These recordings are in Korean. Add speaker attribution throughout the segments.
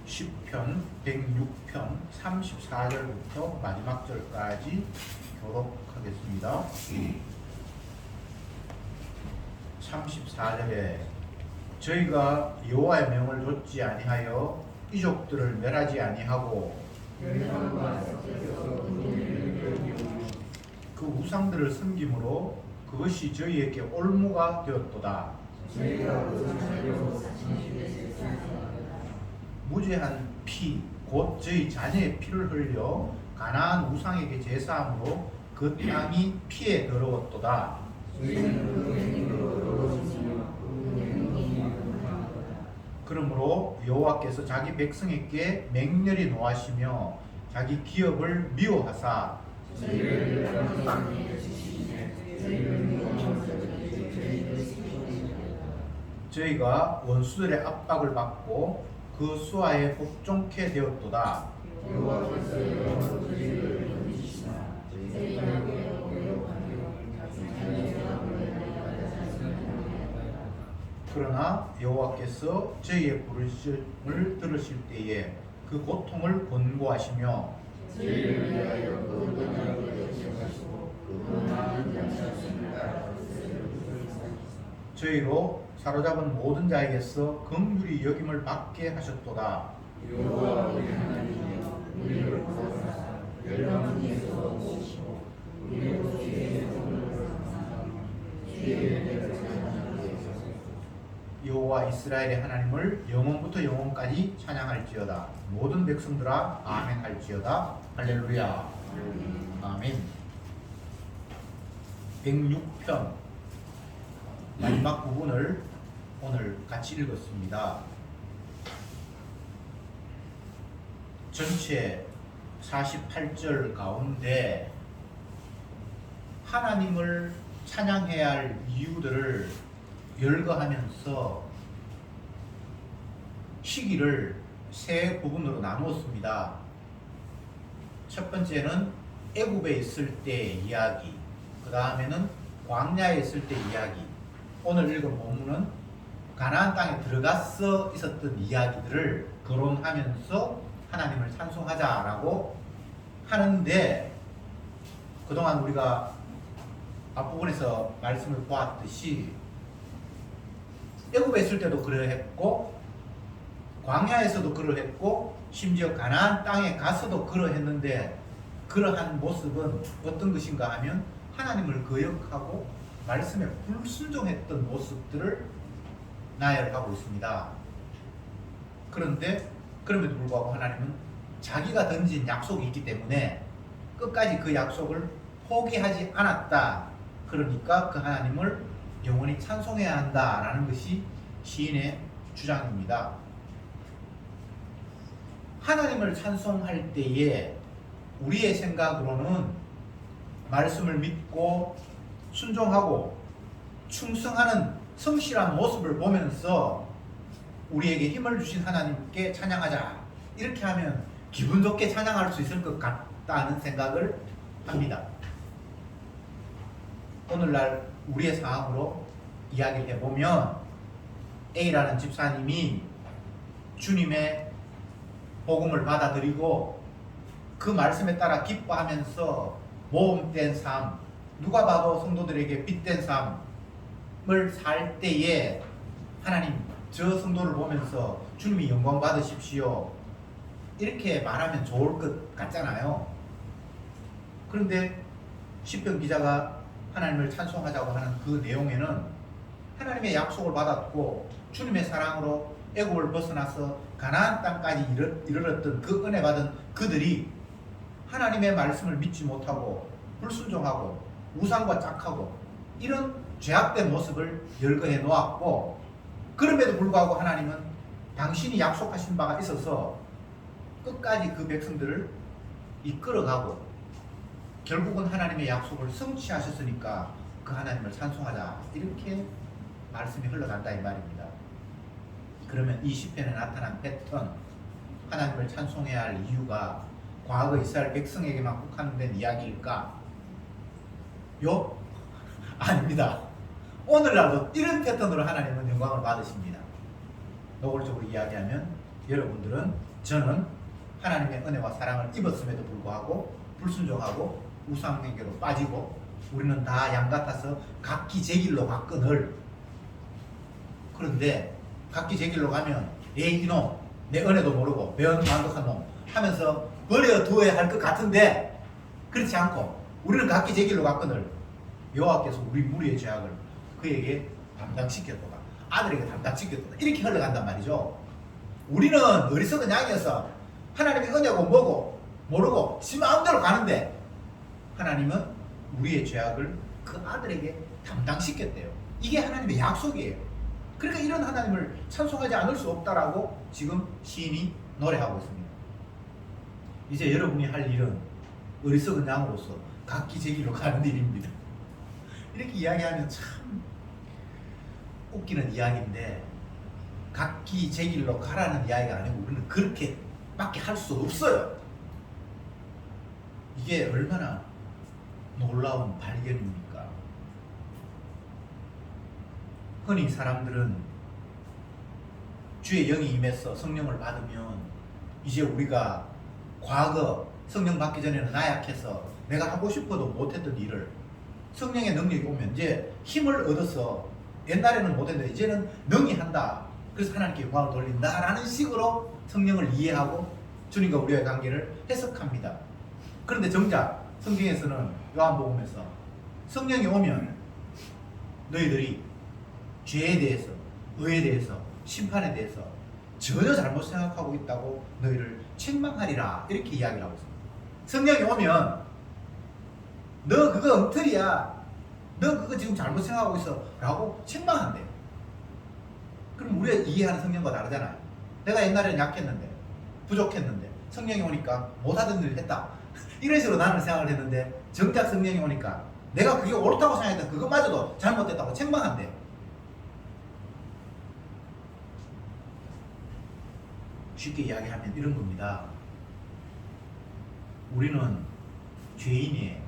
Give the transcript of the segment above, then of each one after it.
Speaker 1: 10편 106편 34절부터 마지막 절까지 교독하겠습니다. 34절에 저희가 여호와의 명을 좇지 아니하여 이족들을 멸하지 아니하고 그 우상들을 섬김으로 그것이 저희에게 올무가 되었도다. 무죄한 피, 곧 저희 자녀의 피를 흘려 가나안 우상에게 제사함으로 그 땅이 피에 더러웠도다. 그러므로 여호와께서 자기 백성에게 맹렬히 노하시며 자기 기업을 미워하사 저희가 원수들의 압박을 받고 그 수하에 복종케 되었도다. 그러나 여호와께서 저희의 부르심을 들으실 때에 그 고통을 권고하시며 저희로 사로잡은 모든 자에게서 긍휼히 여김을 받게 하셨도다. 여호와 이스라엘의 하나님을 영원부터 영원까지 찬양할지어다. 모든 백성들아 아멘 할지어다. 할렐루야. 아멘. 106편 마지막 부분을 오늘 같이 읽었습니다. 전체 48절 가운데 하나님을 찬양해야 할 이유들을 열거하면서 시기를 세 부분으로 나누었습니다. 첫 번째는 애굽에 있을 때 이야기, 그 다음에는 광야에 있을 때 이야기, 오늘 읽은 본문은 가나안 땅에 들어가서 있었던 이야기들을 거론하면서 하나님을 찬송하자라고 하는데, 그동안 우리가 앞부분에서 말씀을 보았듯이 애굽에 있을 때도 그러했고 광야에서도 그러했고 심지어 가나안 땅에 가서도 그러했는데, 그러한 모습은 어떤 것인가 하면 하나님을 거역하고 말씀에 불순종했던 모습들을 나열하고 있습니다. 그런데 그럼에도 불구하고 하나님은 자기가 던진 약속이 있기 때문에 끝까지 그 약속을 포기하지 않았다. 그러니까 그 하나님을 영원히 찬송해야 한다라는 것이 시인의 주장입니다. 하나님을 찬송할 때에 우리의 생각으로는 말씀을 믿고 순종하고 충성하는 성실한 모습을 보면서 우리에게 힘을 주신 하나님께 찬양하자, 이렇게 하면 기분 좋게 찬양할 수 있을 것 같다는 생각을 합니다. 오늘날 우리의 상황으로 이야기를 해보면 A라는 집사님이 주님의 복음을 받아들이고 그 말씀에 따라 기뻐하면서 모험된 삶, 누가 봐도 성도들에게 빛된 삶을 살 때에 하나님, 저 성도를 보면서 주님이 영광 받으십시오, 이렇게 말하면 좋을 것 같잖아요. 그런데 시편 기자가 하나님을 찬송하자고 하는 그 내용에는 하나님의 약속을 받았고 주님의 사랑으로 애굽을 벗어나서 가나안 땅까지 이르렀던 그 은혜 받은 그들이 하나님의 말씀을 믿지 못하고 불순종하고 우상과 짝하고 이런 죄악된 모습을 열거해 놓았고, 그럼에도 불구하고 하나님은 당신이 약속하신 바가 있어서 끝까지 그 백성들을 이끌어가고 결국은 하나님의 약속을 성취하셨으니까 그 하나님을 찬송하자, 이렇게 말씀이 흘러간다 이 말입니다. 그러면 이 시편에 나타난 패턴, 하나님을 찬송해야 할 이유가 과거 이스라엘 백성에게만 국한된 이야기일까? 아닙니다. 오늘날도 이런 패턴으로 하나님은 영광을 받으십니다. 노골적으로 이야기하면 여러분들은, 저는 하나님의 은혜와 사랑을 입었음에도 불구하고 불순종하고 우상행위로 빠지고 우리는 다 양 같아서 각기 제 길로 갔거늘. 그런데 각기 제 길로 가면 에이 이놈 내 은혜도 모르고 배은 만독한 놈 하면서 버려두어야 할 것 같은데, 그렇지 않고 우리는 각기 제 길로 갔거늘 여호와께서 우리 무리의 죄악을 그에게 담당시켰도다, 아들에게 담당시켰도다, 이렇게 흘러간단 말이죠. 우리는 어리석은 양이어서 하나님의 은혜고 뭐고 모르고 지 마음대로 가는데, 하나님은 우리의 죄악을 그 아들에게 담당시켰대요. 이게 하나님의 약속이에요. 그러니까 이런 하나님을 찬송하지 않을 수 없다라고 지금 시인이 노래하고 있습니다. 이제 여러분이 할 일은 어리석은 양으로서 각기 제 길로 가는 일입니다. 이렇게 이야기하면 참 웃기는 이야기인데, 각기 제 길로 가라는 이야기가 아니고 우리는 그렇게 밖에 할 수 없어요. 이게 얼마나 놀라운 발견입니까? 흔히 사람들은 주의 영이 임해서 성령을 받으면 이제 우리가 과거 성령 받기 전에는 나약해서 내가 하고 싶어도 못했던 일을 성령의 능력이 오면 이제 힘을 얻어서, 옛날에는 못했는데 이제는 능히 한다, 그래서 하나님께 영광을 돌린다라는 식으로 성령을 이해하고 주님과 우리의 관계를 해석합니다. 그런데 정작 성경에서는 요한복음에서 성령이 오면 너희들이 죄에 대해서, 의에 대해서, 심판에 대해서 전혀 잘못 생각하고 있다고 너희를 책망하리라, 이렇게 이야기를 하고 있습니다. 성령이 오면 너 그거 엉터리야, 너 그거 지금 잘못 생각하고 있어 라고 책망한대요. 그럼 우리가 이해하는 성령과 다르잖아요. 내가 옛날에는 약했는데, 부족했는데 성령이 오니까 못하던 일을 했다, 이런 식으로 나는 생각을 했는데, 정작 성령이 오니까 내가 그게 옳다고 생각했던 그것마저도 잘못됐다고 책망한대요. 쉽게 이야기하면 이런 겁니다. 우리는 죄인이에요.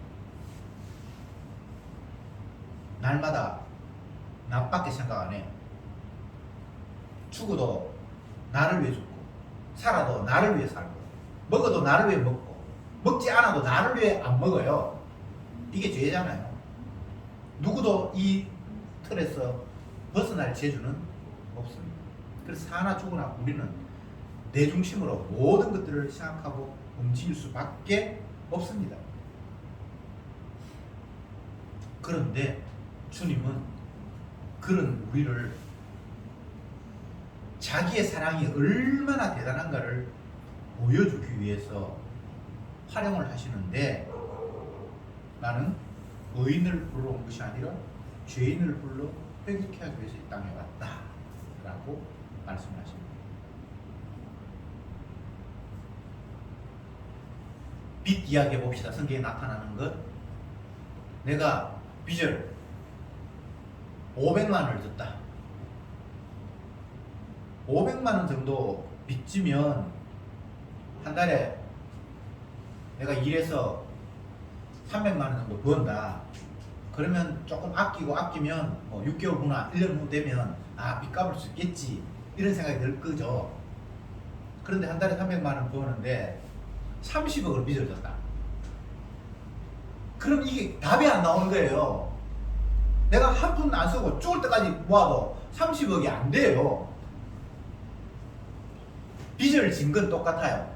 Speaker 1: 날마다 나밖에 생각 안 해요. 죽어도 나를 위해 죽고, 살아도 나를 위해 살고, 먹어도 나를 위해 먹고, 먹지 않아도 나를 위해 안 먹어요. 이게 죄잖아요. 누구도 이 틀에서 벗어날 재주는 없습니다. 그래서 사나 죽으나 우리는 내 중심으로 모든 것들을 생각하고 움직일 수밖에 없습니다. 그런데 주님은 그런 우리를 자기의 사랑이 얼마나 대단한가를 보여주기 위해서 활용을 하시는데, 나는 의인을 불러 온 것이 아니라 죄인을 불러 회개케 하기 위해서 이 땅에 왔다 라고 말씀하십니다. 빚 이야기 해봅시다. 성경에 나타나는 것. 내가 빚을 500만 원을 졌다. 500만 원 정도 빚지면 한 달에 내가 일해서 300만 원 정도 번다. 그러면 조금 아끼면 뭐 6개월 후나 1년 후 되면 빚 갚을 수 있겠지, 이런 생각이 들 거죠. 그런데 한 달에 300만 원 버는데 30억을 빚을 졌다. 그럼 이게 답이 안 나오는 거예요. 내가 한 푼 안 쓰고 죽을 때까지 모아도 30억이 안 돼요. 빚을 진 건 똑같아요.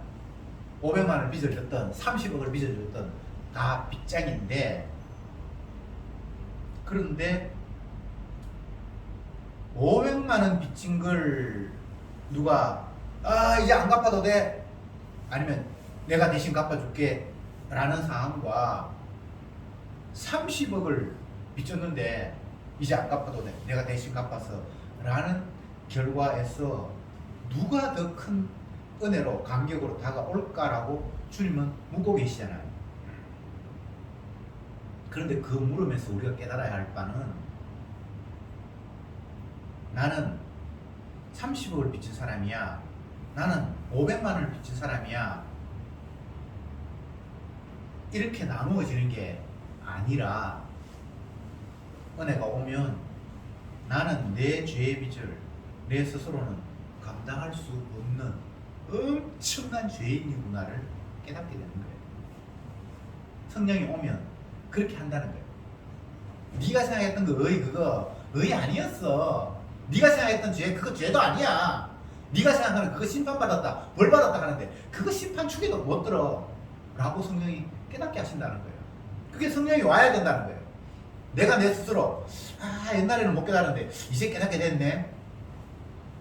Speaker 1: 500만 원 빚을 졌던 30억을 빚을 졌던 다 빚장인데, 그런데 500만 원 빚진 걸 누가 이제 안 갚아도 돼, 아니면 내가 대신 갚아줄게 라는 상황과 30억을 빚졌는데 이제 안 갚아도 돼, 내가 대신 갚아서 라는 결과에서 누가 더 큰 은혜로 감격으로 다가올까라고 주님은 묻고 계시잖아요. 그런데 그 물음에서 우리가 깨달아야 할 바는, 나는 30억을 빚진 사람이야, 나는 500만 원을 빚진 사람이야, 이렇게 나누어지는 게 아니라, 은혜가 오면 나는 내 죄의 빚을 내 스스로는 감당할 수 없는 엄청난 죄인이구나를 깨닫게 되는 거예요. 성령이 오면 그렇게 한다는 거예요. 네가 생각했던 그 의 그거 의 아니었어. 네가 생각했던 죄 그거 죄도 아니야. 네가 생각하는 그거 심판받았다 벌 받았다 하는데 그거 심판 축에도 못 들어 라고 성령이 깨닫게 하신다는 거예요. 그게 성령이 와야 된다는 거예요. 내가 내 스스로 옛날에는 못 깨달았는데 이제 깨닫게 됐네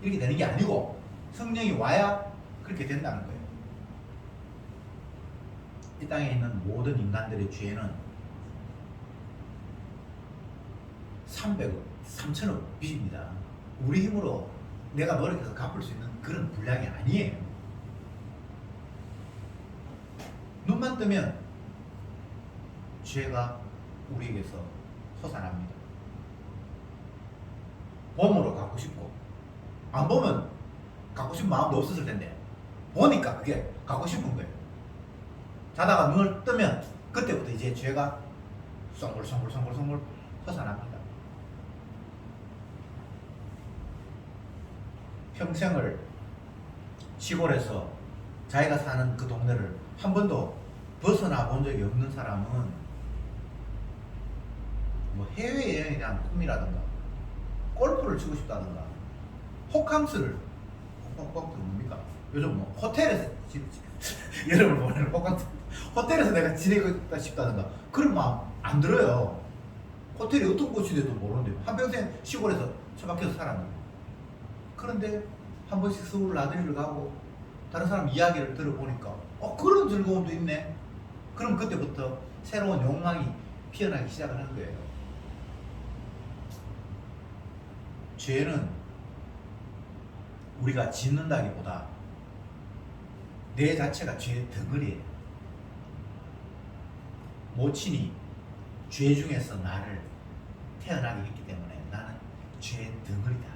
Speaker 1: 이렇게 되는 게 아니고 성령이 와야 그렇게 된다는 거예요. 이 땅에 있는 모든 인간들의 죄는 300억, 3천억 빚입니다. 우리 힘으로 내가 노력해서 갚을 수 있는 그런 분량이 아니에요. 눈만 뜨면 죄가 우리에게서 솟아납니다. 봄으로 갖고 싶고 안 보면 갖고 싶은 마음도 없었을 텐데 보니까 그게 갖고 싶은 거예요. 자다가 눈을 뜨면 그때부터 이제 죄가 송글송글 솟아납니다. 평생을 시골에서 자기가 사는 그 동네를 한 번도 벗어나 본 적이 없는 사람은 뭐 해외여행에 대한 꿈이라든가 골프를 치고 싶다든가 호캉스를 뭡니까? 요즘 뭐 호텔에서 여름을 보내는 호캉스 호텔에서 내가 지내고 싶다든가 그런 마음 안 들어요. 호텔이 어떤 곳인지도 모르는데 한평생 시골에서 처박혀서 살았는데 그런데 한 번씩 서울 나들이를 가고 다른 사람 이야기를 들어보니까 그런 즐거움도 있네. 그럼 그때부터 새로운 욕망이 피어나기 시작을 하는 거예요. 죄는 우리가 짓는다기보다 내 자체가 죄의 덩어리예요. 모친이 죄 중에서 나를 태어나게 했기 때문에 나는 죄의 덩어리다.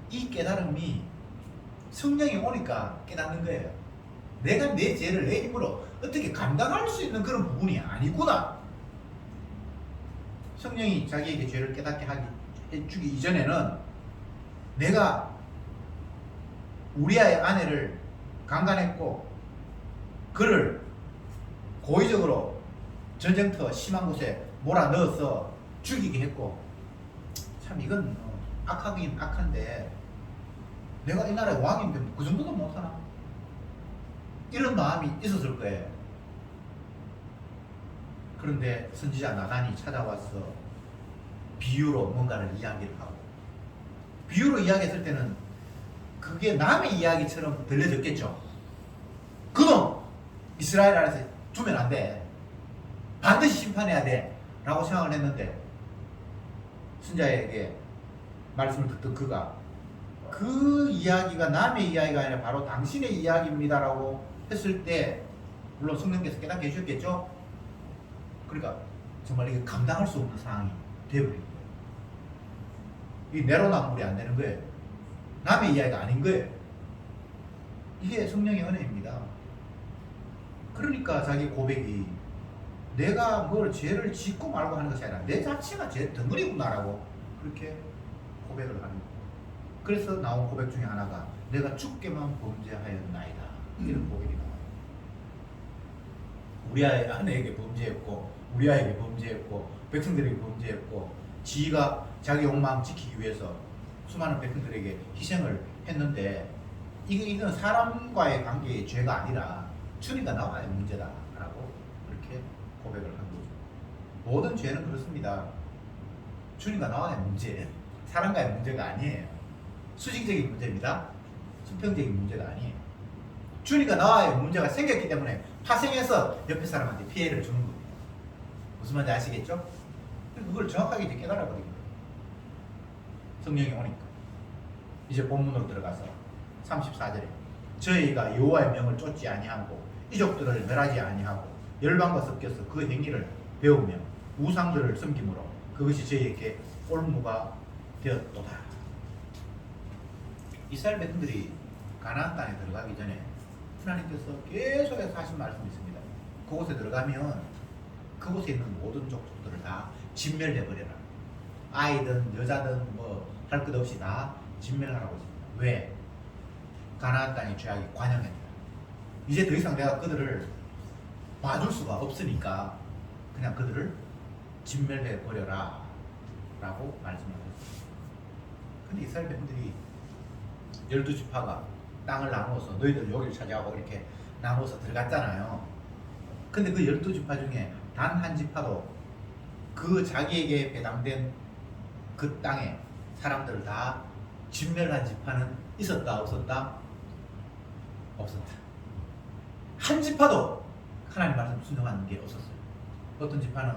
Speaker 1: 이 깨달음이 성령이 오니까 깨닫는 거예요. 내가 내 죄를 내 힘으로 어떻게 감당할 수 있는 그런 부분이 아니구나. 성령이 자기에게 죄를 깨닫게 해주기 이전에는 내가 우리아의 아내를 강간했고 그를 고의적으로 전쟁터 심한 곳에 몰아넣어서 죽이게 했고 참 이건 악하긴 악한데 내가 이 나라의 왕인데 그 정도도 못 사나? 이런 마음이 있었을 거예요. 그런데 선지자 나단이 찾아와서 비유로 뭔가를 이야기를 하고 비유로 이야기했을 때는 그게 남의 이야기처럼 들려졌겠죠. 그놈 이스라엘 안에서 두면 안 돼. 반드시 심판해야 돼. 라고 생각을 했는데 선지자에게 말씀을 듣던 그가 그 이야기가 남의 이야기가 아니라 바로 당신의 이야기입니다 라고 했을 때 물론 성령께서 깨닫게 해주셨겠죠. 그러니까 정말 이게 감당할 수 없는 상황이 되어버린 거예요. 이 내로남불이 안 되는 거예요. 남의 이야기가 아닌 거예요. 이게 성령의 은혜입니다. 그러니까 자기 고백이 내가 뭘 죄를 짓고 말고 하는 것이 아니라 내 자체가 죄 덩어리구나라고 그렇게 고백을 하는 거예요. 그래서 나온 고백 중에 하나가 내가 주께만 범죄하였나이다. 이런 고백이 나와요. 우리 아내에게 범죄했고 우리 아이에게 범죄했고 백성들에게 범죄했고 지가 자기 욕망 지키기 위해서 수많은 백성들에게 희생을 했는데 이건 사람과의 관계의 죄가 아니라 주니까 나와의 문제다라고 그렇게 고백을 한 거죠. 모든 죄는 그렇습니다. 주니까 나와의 문제, 사람과의 문제가 아니에요. 수직적인 문제입니다. 수평적인 문제가 아니에요. 주니까 나와의 문제가 생겼기 때문에 파생해서 옆에 사람한테 피해를 주는 겁니다. 무슨 말인지 아시겠죠? 그걸 정확하게 이제 깨달아버린 거예요. 성령이 오니까. 이제 본문으로 들어가서 34절에 저희가 여호와의 명을 쫓지 아니하고 이족들을 멸하지 아니하고 열방과 섞여서 그 행위를 배우며 우상들을 섬김으로 그것이 저희에게 올무가 되었도다. 이스라엘 백성들이 가나안 땅에 들어가기 전에 하나님께서 계속해서 하신 말씀이 있습니다. 그곳에 들어가면 그곳에 있는 모든 족속들을 다 진멸해버려라. 아이든 여자든 뭐 할 것 없이 다 진멸하라고 했습니다. 왜? 가나안 땅의 죄악이 관영했다. 이제 더 이상 내가 그들을 봐줄 수가 없으니까 그냥 그들을 진멸해 버려라 라고 말씀하셨어요. 근데 이스라엘 백성들이 12지파가 땅을 나누어서 너희들 여기를 차지하고 이렇게 나누어서 들어갔잖아요. 근데 그 12지파 중에 단 한 지파도 그 자기에게 배당된 그 땅에 사람들을 다 진멸한 지파는 있었다 없었다? 없었다. 한 지파도 하나님 말씀 순종하는 게 없었어요. 어떤 지파는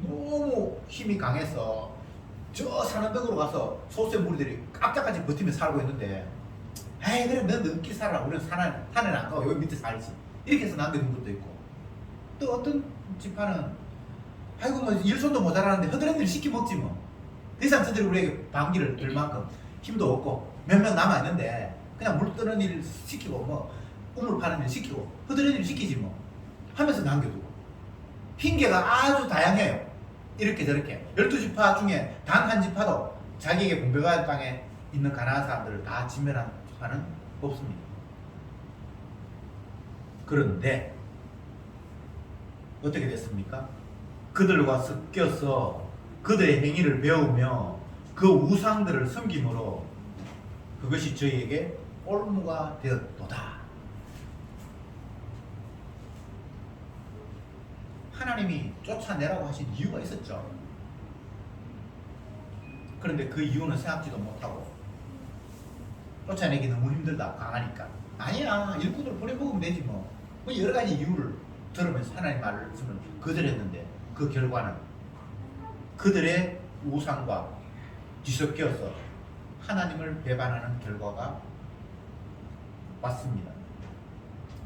Speaker 1: 너무 힘이 강해서 저 산언덕으로 가서 소수의 무리들이 깜짝같이 버티며 살고 있는데, 에이 그래 너 넘기 살아, 우리는 산에는 안 가고 여기 밑에 살지, 이렇게 해서 남겨둔 것도 있고, 또 어떤 지파는 아이고 뭐 일손도 모자라는데 허드렛일 시키 먹지 뭐, 더 이상 저들이 우리에게 방귀를 들 만큼 힘도 없고 몇 명 남아있는데 그냥 물 뜨는 일 시키고 뭐 우물 파는 일 시키고 허드렛일 시키지 뭐 하면서 남겨두고, 핑계가 아주 다양해요. 이렇게 저렇게 12지파 중에 단 한 지파도 자기에게 분배받은 땅에 있는 가나안 사람들을 다 진멸한 지파는 없습니다. 그런데 어떻게 됐습니까? 그들과 섞여서 그들의 행위를 배우며 그 우상들을 섬김으로 그것이 저희에게 올무가 되었도다. 하나님이 쫓아내라고 하신 이유가 있었죠. 그런데 그 이유는 생각지도 못하고 쫓아내기 너무 힘들다, 강하니까. 아니야, 일꾼들 보내먹으면 되지 뭐. 여러 가지 이유를 들으면서 하나님 말씀을 거절했는데 그 결과는 그들의 우상과 뒤섞여서 하나님을 배반하는 결과가 왔습니다.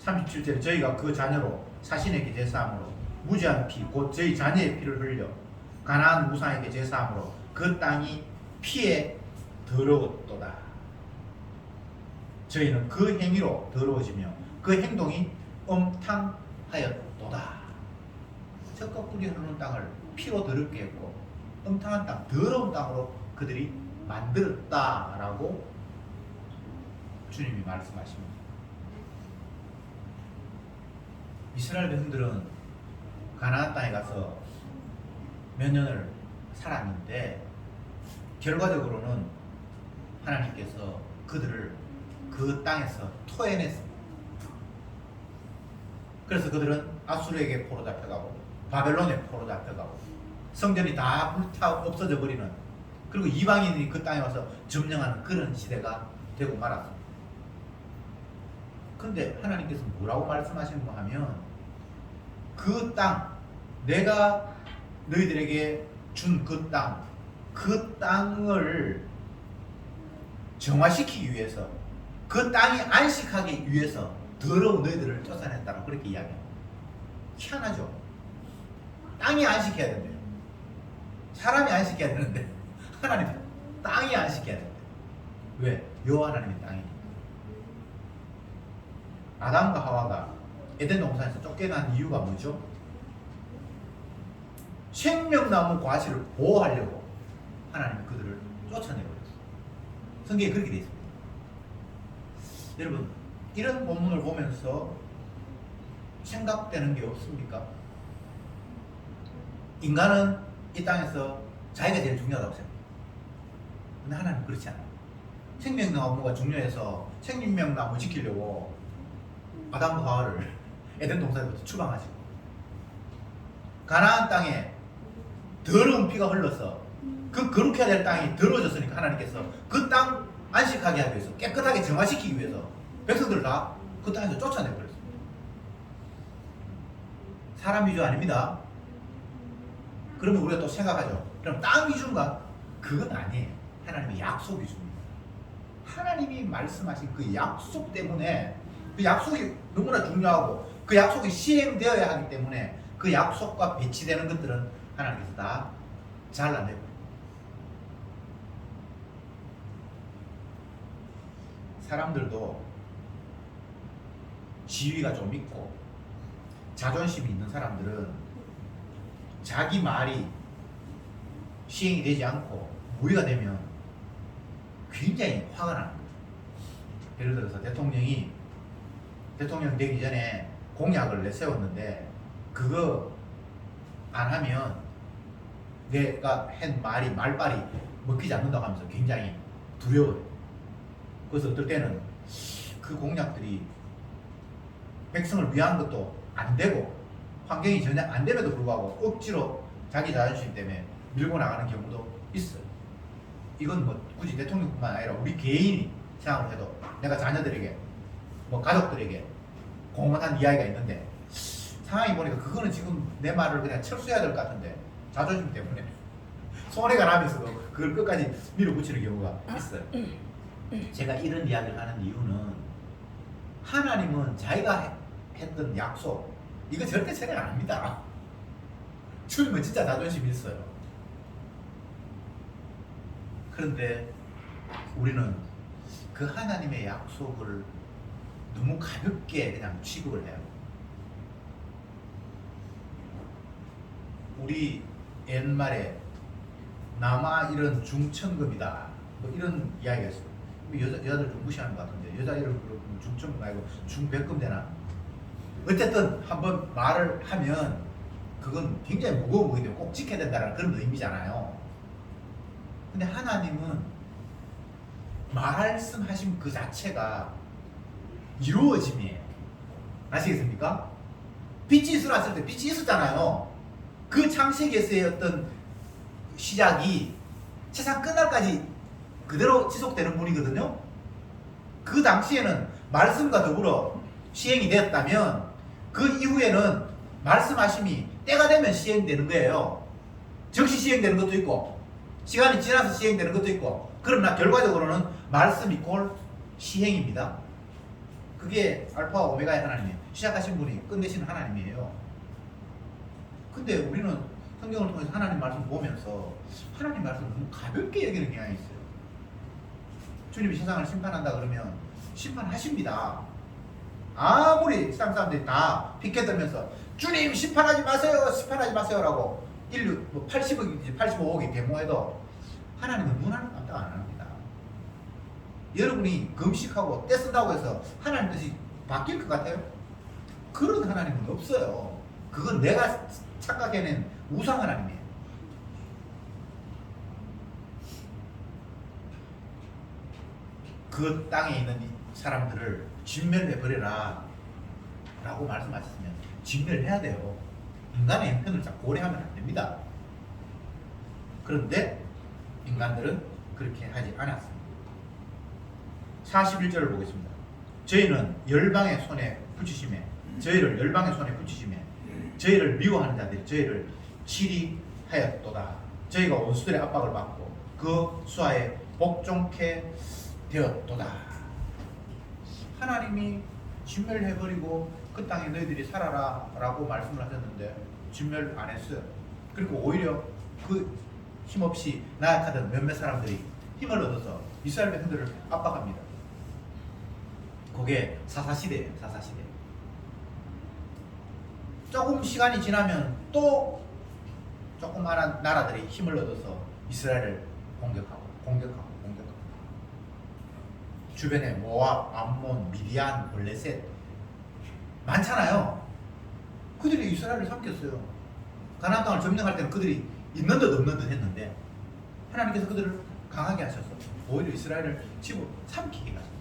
Speaker 1: 37절 저희가 그 자녀로 사신에게 제사함으로 무지한 피 곧 저희 자녀의 피를 흘려 가나안 우상에게 제사함으로 그 땅이 피에 더러웠도다. 저희는 그 행위로 더러워지며 그 행동이 엄탕하였도다. 젖과 꿀이 흐르는 땅을 피로 더럽게 했고 엄탕한 땅, 더러운 땅으로 그들이 만들었다라고 주님이 말씀하십니다. 이스라엘 백성들은 가나안 땅에 가서 몇 년을 살았는데 결과적으로는 하나님께서 그들을 그 땅에서 토해냈습니다. 그래서 그들은 아수르에게 포로 잡혀가고 바벨론에 포로 잡혀가고 성전이 다 불타 없어져 버리는, 그리고 이방인이 그 땅에 와서 점령하는 그런 시대가 되고 말았습니다. 근데 하나님께서 뭐라고 말씀하시는가 하면 그 땅, 내가 너희들에게 준 그 땅을 정화시키기 위해서, 그 땅이 안식하기 위해서 더러운 너희들을 쫓아낸다고 그렇게 이야기합니다. 희한하죠? 땅이 안식해야 된대요. 사람이 안식해야 되는데 하나님은 땅이 안식해야 된대요. 왜? 여호와 하나님이 땅이니까. 아담과 하와가 에덴 동산에서 쫓겨난 이유가 뭐죠? 생명나무 과실을 보호하려고 하나님이 그들을 쫓아내버렸어요. 성경에 그렇게 되어 있습니다. 여러분, 이런 본문을 보면서 생각되는 게 없습니까? 인간은 이 땅에서 자기가 제일 중요하다고 생각해요. 근데 하나님은 그렇지 않아요. 생명나무가 중요해서 생명나무 지키려고 아담과 하와를 에덴 동산에부터 추방하시고, 가나안 땅에 더러운 피가 흘러서 그 거룩해야 될 땅이 더러워졌으니까 하나님께서 그 땅 안식하게 하기 위해서, 깨끗하게 정화시키기 위해서 백성들을 다 그 땅에서 쫓아내버렸습니다. 사람 위주 아닙니다. 그러면 우리가 또 생각하죠. 그럼 땅 위주인가? 그건 아니에요. 하나님의 약속 위주입니다. 하나님이 말씀하신 그 약속 때문에, 그 약속이 너무나 중요하고 그 약속이 시행되어야 하기 때문에 그 약속과 배치되는 것들은 하나님께서 다 잘라내고, 사람들도 지위가 좀 있고 자존심이 있는 사람들은 자기 말이 시행이 되지 않고 무리가 되면 굉장히 화가 나는 거예요. 예를 들어서 대통령이 대통령 되기 전에 공약을 내세웠는데 그거 안 하면 내가 한 말발이 먹히지 않는다고 하면서 굉장히 두려워요. 그래서 어떨 때는 그 공약들이 백성을 위한 것도 안 되고 환경이 전혀 안 됨에도 불구하고 억지로 자기 자존심 때문에 밀고 나가는 경우도 있어요. 이건 뭐 굳이 대통령뿐만 아니라 우리 개인이 생각을 해도 내가 자녀들에게 뭐 가족들에게 공헌한 이야기가 있는데 상황이 보니까 그거는 지금 내 말을 그냥 철수해야 될 것 같은데 자존심 때문에 손해가 나면서도 그걸 끝까지 밀어붙이는 경우가 있어요. 제가 이런 이야기를 하는 이유는 하나님은 자기가 했던 약속 이거 절대 철회 안 합니다. 주님은 진짜 자존심이 있어요. 그런데 우리는 그 하나님의 약속을 너무 가볍게 그냥 취급을 해요. 우리 옛말에 남아 이런 중천금이다 뭐 이런 이야기가 있어요. 여자들 좀 무시하는 것 같은데 여자 이름 부르면 중천금 아니고 중백금 되나? 어쨌든 한번 말을 하면 그건 굉장히 무거운 거기 때문에 꼭 지켜야 된다는 그런 의미잖아요. 근데 하나님은 말씀하신 그 자체가 이루어짐이에요. 아시겠습니까? 빛이 있으라 때 빛이 있었잖아요. 그 창세기에서의 어떤 시작이 세상 끝날까지 그대로 지속되는 분이거든요. 그 당시에는 말씀과 더불어 시행이 되었다면 그 이후에는 말씀하심이 때가 되면 시행되는 거예요. 즉시 시행되는 것도 있고 시간이 지나서 시행되는 것도 있고 그러나 결과적으로는 말씀 이퀄 시행입니다. 그게 알파와 오메가의 하나님이에요. 시작하신 분이 끝내시는 하나님이에요. 근데 우리는 성경을 통해서 하나님 말씀 보면서 하나님 말씀을 너무 가볍게 여기는 경향이 있어요. 주님이 세상을 심판한다 그러면 심판하십니다. 아무리 세상 사람들이 다 피켓 들면서 주님 심판하지 마세요 심판하지 마세요라고 인류 뭐 80억인지 85억이 데모해도 하나님은 눈 하나 깜짝 안 합니다. 여러분이 금식하고 떼쓴다고 해서 하나님 뜻이 바뀔 것 같아요? 그런 하나님은 없어요. 그건 내가 착각해낸 우상 하나님이에요. 그 땅에 있는 이 사람들을 진멸해버려라 라고 말씀하셨으면 진멸해야 돼요. 인간의 형편을 자꾸 고려하면 안 됩니다. 그런데 인간들은 그렇게 하지 않았습니다. 41절을 보겠습니다. 저희는 열방의 손에 붙이심에 저희를 열방의 손에 붙이심에 저희를 미워하는 자들이 저희를 치리하였도다. 저희가 원수들의 압박을 받고 그 수하에 복종케 되었도다. 하나님이 진멸해버리고 그 땅에 너희들이 살아라 라고 말씀을 하셨는데 진멸 안 했어요. 그리고 오히려 그 힘없이 나약하던 몇몇 사람들이 힘을 얻어서 이스라엘 백성들을 압박합니다. 그게 사사시대예요. 사사시대. 조금 시간이 지나면 또 조그마한 나라들이 힘을 얻어서 이스라엘을 공격하고 주변에 모압, 암몬, 미디안, 블레셋 많잖아요. 그들이 이스라엘을 삼켰어요. 가나안 땅을 점령할 때는 그들이 있는 듯 없는 듯 했는데 하나님께서 그들을 강하게 하셔서 오히려 이스라엘을 집어 삼키게 하셨어요.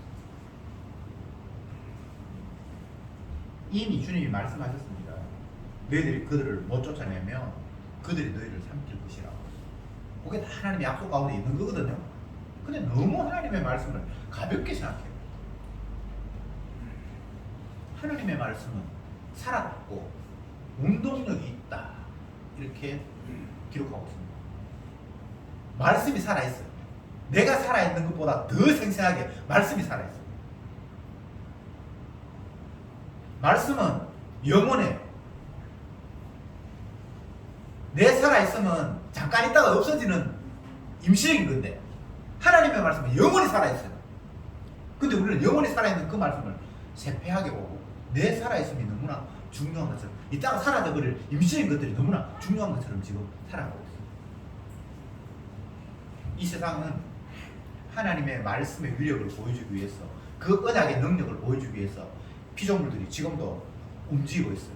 Speaker 1: 이미 주님이 말씀하셨습니다. 너희들이 그들을 못 쫓아내면 그들이 너희를 삼킬 것이라고. 그게 다 하나님의 약속 가운데 있는 거거든요. 근데 너무 하나님의 말씀을 가볍게 생각해요. 하나님의 말씀은 살아있고 운동력이 있다 이렇게 기록하고 있습니다. 말씀이 살아있어요. 내가 살아있는 것보다 더 생생하게 말씀이 살아있어요. 말씀은 영원해요. 내 살아있으면 잠깐 있다가 없어지는 임시적인 건데 하나님의 말씀은 영원히 살아있어요. 근데 우리는 영원히 살아있는 그 말씀을 세폐하게 보고 내 살아있음이 너무나 중요한 것처럼 이따가 사라져버릴 임시적인 것들이 너무나 중요한 것처럼 지금 살아가고 있어요. 이 세상은 하나님의 말씀의 위력을 보여주기 위해서, 그 언약의 능력을 보여주기 위해서 피조물들이 지금도 움직이고 있어요.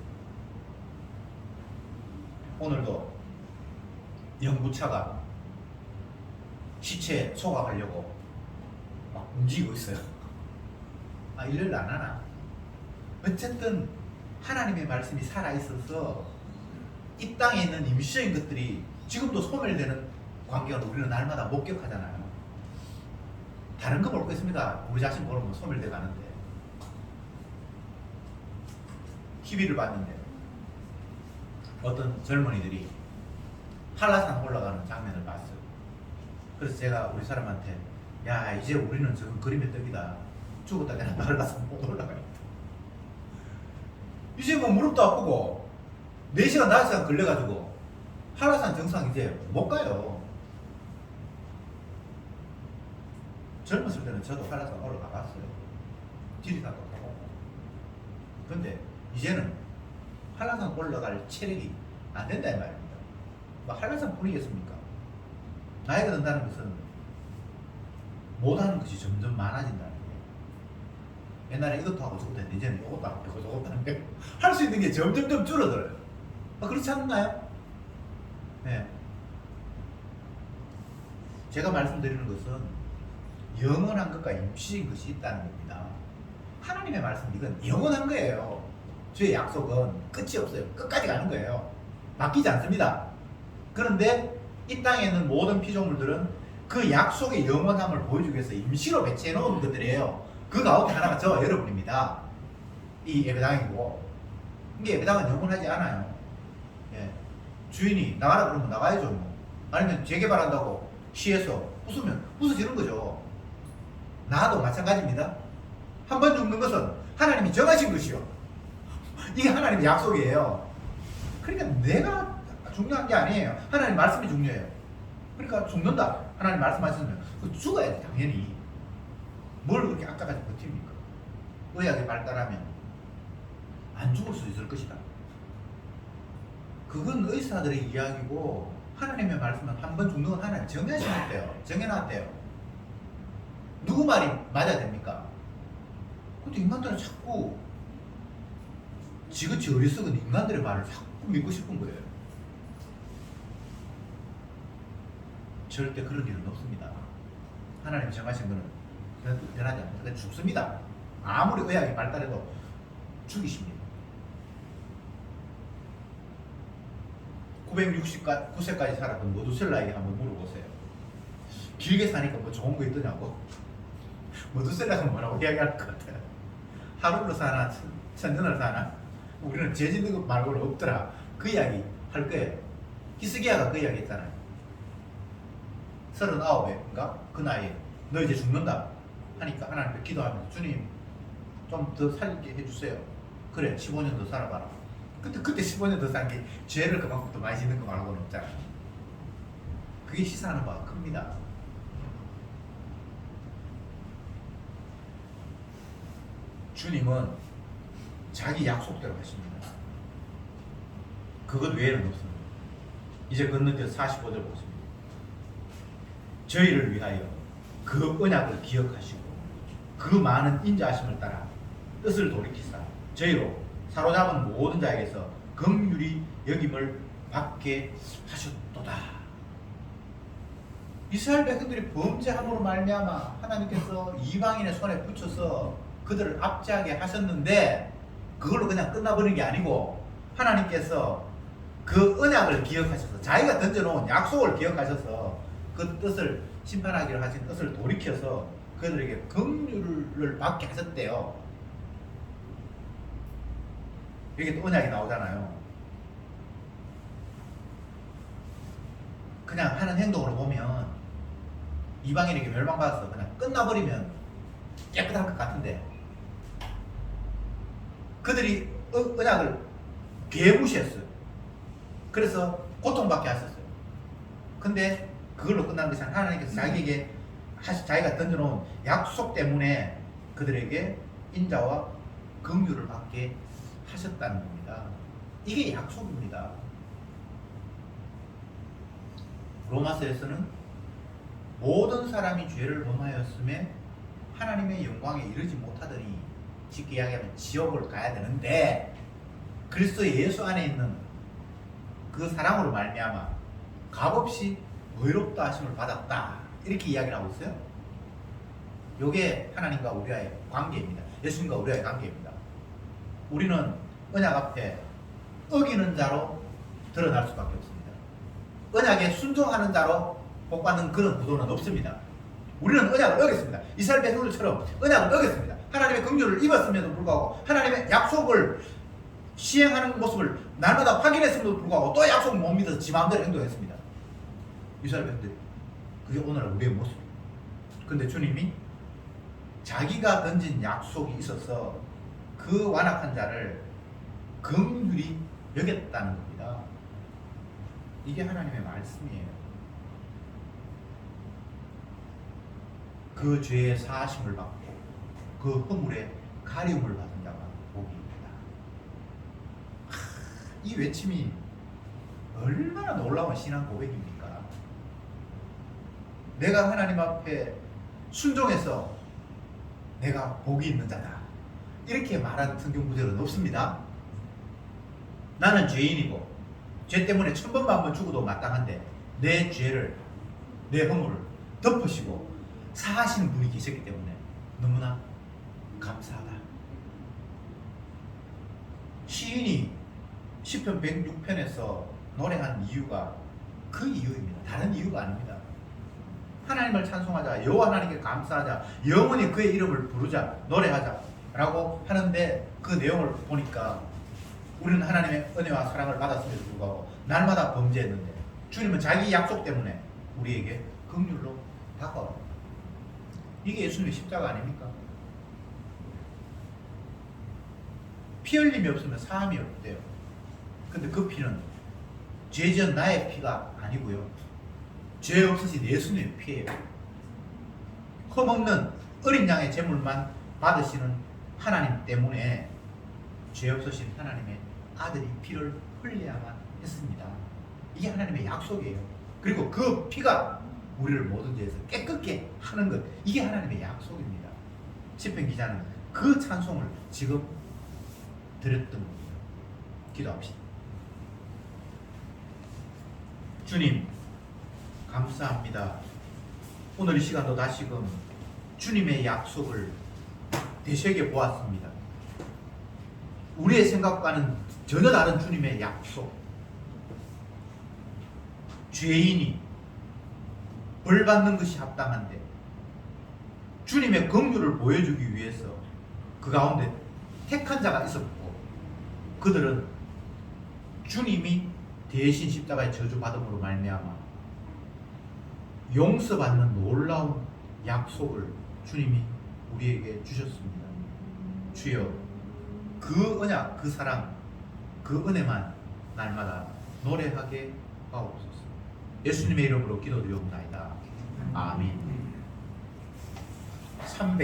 Speaker 1: 오늘도 연구차가 시체 소각하려고 막 움직이고 있어요. 아, 일을 안 하나? 어쨌든 하나님의 말씀이 살아있어서 이 땅에 있는 임시적인 것들이 지금도 소멸되는 광경을 우리는 날마다 목격하잖아요. 다른 거 볼 거 있습니다. 우리 자신 모르면 소멸돼 가는데. TV를 봤는데 어떤 젊은이들이 한라산 올라가는 장면을 봤어요. 그래서 제가 우리 사람한테, 야, 이제 우리는 지금 그림의 떡이다. 죽었다 내가 한라산 못 올라가겠다. 이제 뭐 무릎도 아프고 4시간 5시간 걸려가지고 한라산 정상 이제 못 가요. 젊었을 때는 저도 한라산 올라가 봤어요. 지리산도 가고. 근데 이제는 한라산 올라갈 체력이 안 된다 이 말입니다. 뭐 한라산 뿐이겠습니까? 나이가 든다는 것은 못하는 것이 점점 많아진다는 거예요. 옛날에 이것도 하고 저것도 했는데 이제는 이것도 하고 저것도 하는데 할 수 있는 게 점점 줄어들어요. 그렇지 않나요? 네. 제가 말씀드리는 것은 영원한 것과 임시인 것이 있다는 겁니다. 하나님의 말씀, 이건 영원한 거예요. 주의 약속은 끝이 없어요. 끝까지 가는 거예요. 바뀌지 않습니다. 그런데 이 땅에 있는 모든 피조물들은 그 약속의 영원함을 보여주기 위해서 임시로 배치해 놓은 것들이에요. 그 가운데 하나가 저와 여러분입니다. 이 예배당이고, 이게 예배당은 영원하지 않아요. 예. 주인이 나가라 그러면 나가야죠. 뭐. 아니면 재개발한다고 시에서 웃으면 웃어지는 거죠. 나도 마찬가지입니다. 한 번 죽는 것은 하나님이 정하신 것이요. 이게 하나님의 약속이에요. 그러니까 내가 중요한 게 아니에요. 하나님 말씀이 중요해요. 그러니까 죽는다. 하나님 말씀하셨으면 죽어야 돼, 당연히. 뭘 그렇게 아까까지 버팁니까? 의학이 발달하면 안 죽을 수 있을 것이다. 그건 의사들의 이야기고, 하나님의 말씀은 한 번 죽는 건 하나님 정해놨대요. 정해놨대요. 누구 말이 맞아야 됩니까? 근데 인간들은 자꾸 지그치 어리석은 인간들의 말을 자꾸 믿고 싶은 거예요. 절대 그런 일은 없습니다. 하나님 정하신 거는 변하지 않습니다. 그냥 죽습니다. 아무리 의학이 발달해도 죽이십니다. 969세까지 살았던 모두셀라에게 한번 물어보세요. 길게 사니까 뭐 좋은 거 있더냐고. 모두셀라가 뭐라고 이야기할 것 같아요. 하루로 사나 천년을 사나? 우리는 재짓는 것 말고는 없더라. 그 이야기 할 거예요. 히스기야가 그 이야기 했잖아요. 39인가? 그 나이에 너 이제 죽는다 하니까 하나님께 기도하면서, 주님 좀 더 살게 해주세요. 그래, 15년 더 살아봐라. 그때 15년 더 산 게 죄를 그만큼 더 많이 짓는 거 말고는 없잖아요. 그게 시사하는 바가 큽니다. 주님은 자기 약속대로 하십니다. 그것 외에는 없습니다. 이제 건너뛰어 45절 보십니다. 저희를 위하여 그 언약을 기억하시고 그 많은 인자하심을 따라 뜻을 돌이키사 저희로 사로잡은 모든 자에게서 긍휼히 여김을 받게 하셨도다. 이스라엘 백성들이 범죄함으로 말미암아 하나님께서 이방인의 손에 붙여서 그들을 압제하게 하셨는데, 그걸로 그냥 끝나버린 게 아니고 하나님께서 그 언약을 기억하셔서, 자기가 던져놓은 약속을 기억하셔서 그 뜻을, 심판하기로 하신 뜻을 돌이켜서 그들에게 긍휼을 받게 하셨대요. 여기 또 언약이 나오잖아요. 그냥 하는 행동으로 보면 이방인에게 멸망받아서 그냥 끝나버리면 깨끗할 것 같은데, 그들이 언약을 개무시했어요. 그래서 고통받게 하셨어요. 근데 그걸로 끝난 것이 아니라 하나님께서 자기에게 자기가 던져놓은 약속 때문에 그들에게 인자와 긍휼을 받게 하셨다는 겁니다. 이게 약속입니다. 로마서에서는 모든 사람이 죄를 범하였음에 하나님의 영광에 이르지 못하더니 쉽게 이야기하면 지옥을 가야 되는데 그리스도 예수 안에 있는 그 사랑으로 말미암아 값없이 의롭다 하심을 받았다 이렇게 이야기를 하고 있어요. 이게 하나님과 우리와의 관계입니다. 예수님과 우리와의 관계입니다. 우리는 언약 앞에 어기는 자로 드러날 수밖에 없습니다. 언약에 순종하는 자로 복받는 그런 구도는 없습니다. 우리는 언약을 어겼습니다. 이스라엘 백성들처럼 언약을 어겼습니다. 하나님의 긍휼을 입었음에도 불구하고 하나님의 약속을 시행하는 모습을 날마다 확인했음에도 불구하고 또 약속을 못 믿어서 지 마음대로 행동했습니다. 이스라엘 백성들이. 그게 오늘날 우리의 모습입니다. 근데 주님이 자기가 던진 약속이 있어서 그 완악한 자를 긍휼히 여겼다는 겁니다. 이게 하나님의 말씀이에요. 그 죄의 사하심을 받고 그 허물의 가리움을 받은 자가 복이입니다. 이 외침이 얼마나 놀라운 신앙 고백입니까? 내가 하나님 앞에 순종해서 내가 복이 있는 자다 이렇게 말하는 성경 구절은 없습니다. 나는 죄인이고 죄 때문에 1000번만 죽어도 마땅한데 내 죄를 내 허물을 덮으시고 사하시는 분이 계셨기 때문에 너무나 감사하다. 시인이 시편 106편에서 노래한 이유가 그 이유입니다. 다른 이유가 아닙니다. 하나님을 찬송하자, 여호와 하나님께 감사하자, 영원히 그의 이름을 부르자, 노래하자 라고 하는데 그 내용을 보니까 우리는 하나님의 은혜와 사랑을 받았음에도 불구하고 날마다 범죄했는데 주님은 자기 약속 때문에 우리에게 긍휼로 다가옵니다. 이게 예수님의 십자가 아닙니까? 피 흘림이 없으면 사함이 없대요. 근데 그 피는 죄 지은 나의 피가 아니고요, 죄 없으신 예수님의 피예요. 흠없는 어린 양의 제물만 받으시는 하나님 때문에 죄 없으신 하나님의 아들이 피를 흘려야만 했습니다. 이게 하나님의 약속이에요. 그리고 그 피가 우리를 모든 죄에서 깨끗게 하는 것, 이게 하나님의 약속입니다. 시편 기자는 그 찬송을 지금 드렸던 겁니다. 기도합시다. 주님 감사합니다. 오늘 이 시간도 다시금 주님의 약속을 되새겨 보았습니다. 우리의 생각과는 전혀 다른 주님의 약속. 죄인이 벌 받는 것이 합당한데 주님의 긍휼을 보여주기 위해서 그 가운데 택한 자가 있었고 그들은 주님이 대신 십자가의 저주받음으로 말미암아 용서받는 놀라운 약속을 주님이 우리에게 주셨습니다. 주여 그 언약, 그 사랑, 그 은혜만 날마다 노래하게 하옵소서. 예수님의 이름으로 기도드리옵나이다. 아멘. 300